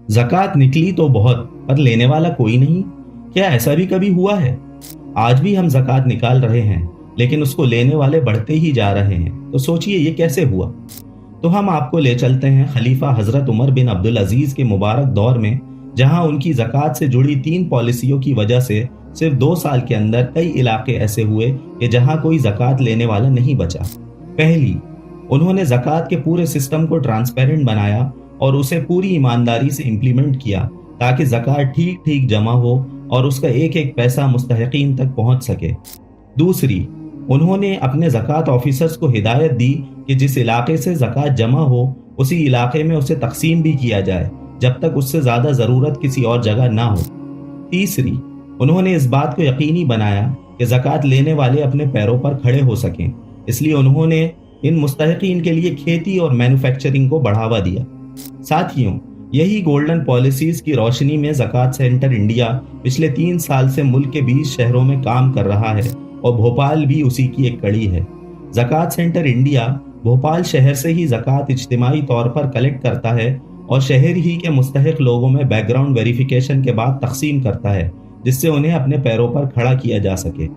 ज़कात निकली तो बहुत, पर लेने वाला कोई नहीं। क्या ऐसा भी कभी हुआ है? आज भी हम ज़कात निकाल रहे हैं, लेकिन उसको लेने वाले बढ़ते ही जा रहे हैं। तो सोचिए ये कैसे हुआ? तो हम आपको ले चलते हैं खलीफा हजरत उमर बिन अब्दुल अजीज के मुबारक दौर में, जहां उनकी ज़कात से जुड़ी 3 पॉलिसियों की वजह से सिर्फ 2 साल के अंदर कई इलाके ऐसे हुए कि जहां कोई ज़कात लेने वाला नहीं बचा। पहली, उन्होंने ज़कात के पूरे सिस्टम को ट्रांसपेरेंट बनाया और उसे पूरी ईमानदारी से इम्प्लीमेंट किया, ताकि ज़कात ठीक ठीक जमा हो और उसका एक एक पैसा मुस्तहिकीन तक पहुंच सके। दूसरी, उन्होंने अपने ज़कात ऑफिसर्स को हिदायत दी कि जिस इलाके से ज़कात जमा हो उसी इलाके में उसे तकसीम भी किया जाए, जब तक उससे ज़्यादा ज़रूरत किसी और जगह ना हो। तीसरी, उन्होंने इस बात को यकीनी बनाया कि ज़कात लेने वाले अपने पैरों पर खड़े हो सकें, इसलिए उन्होंने इन मुस्तहिकीन के लिए खेती और मैन्युफैक्चरिंग को बढ़ावा दिया। साथियों, यही गोल्डन पॉलिसीज की रोशनी में ज़कात सेंटर इंडिया पिछले 3 साल से मुल्क के 20 शहरों में काम कर रहा है और भोपाल भी उसी की एक कड़ी है। ज़कात सेंटर इंडिया भोपाल शहर से ही ज़कात इज्तिमाई तौर पर कलेक्ट करता है और शहर ही के मुस्तहिक लोगों में बैकग्राउंड वेरिफिकेशन के बाद तकसीम करता है, जिससे उन्हें अपने पैरों पर खड़ा किया जा सके।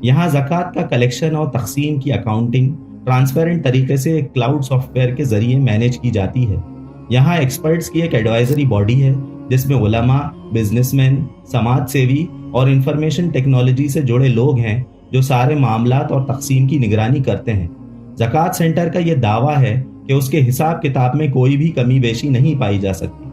यहाँ ज़कात का कलेक्शन और तकसीम की अकाउंटिंग ट्रांसपेरेंट तरीके से एक क्लाउड सॉफ्टवेयर के जरिए मैनेज की जाती है। यहाँ एक्सपर्ट्स की एक एडवाइजरी बॉडी है, जिसमें उलमा, बिजनेसमैन, समाज सेवी और इंफॉर्मेशन टेक्नोलॉजी से जुड़े लोग हैं, जो सारे मामलात और तकसीम की निगरानी करते हैं। ज़कात सेंटर का यह दावा है कि उसके हिसाब किताब में कोई भी कमी बेशी नहीं पाई जा सकती।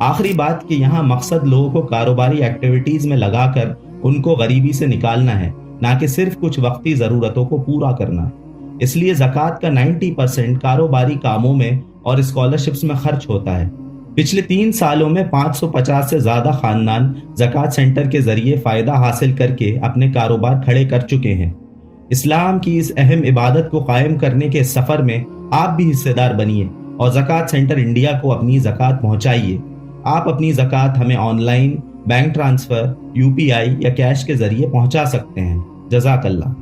आखिरी बात कि यहाँ मकसद लोगों को कारोबारी एक्टिविटीज में लगाकर उनको गरीबी से निकालना है, ना कि सिर्फ कुछ वक्ती ज़रूरतों को पूरा करना। इसलिए ज़कात का 90% कारोबारी कामों में और स्कॉलरशिप्स में खर्च होता है। पिछले 3 सालों में 550 से ज़्यादा खानदान ज़कात सेंटर के जरिए फ़ायदा हासिल करके अपने कारोबार खड़े कर चुके हैं। इस्लाम की इस अहम इबादत को कायम करने के सफ़र में आप भी हिस्सेदार बनिए और ज़कात सेंटर इंडिया को अपनी ज़कात पहुँचाइए। आप अपनी ज़कात हमें ऑनलाइन, बैंक ट्रांसफ़र, UPI या कैश के ज़रिए पहुँचा सकते हैं। जज़ाकल्लाह।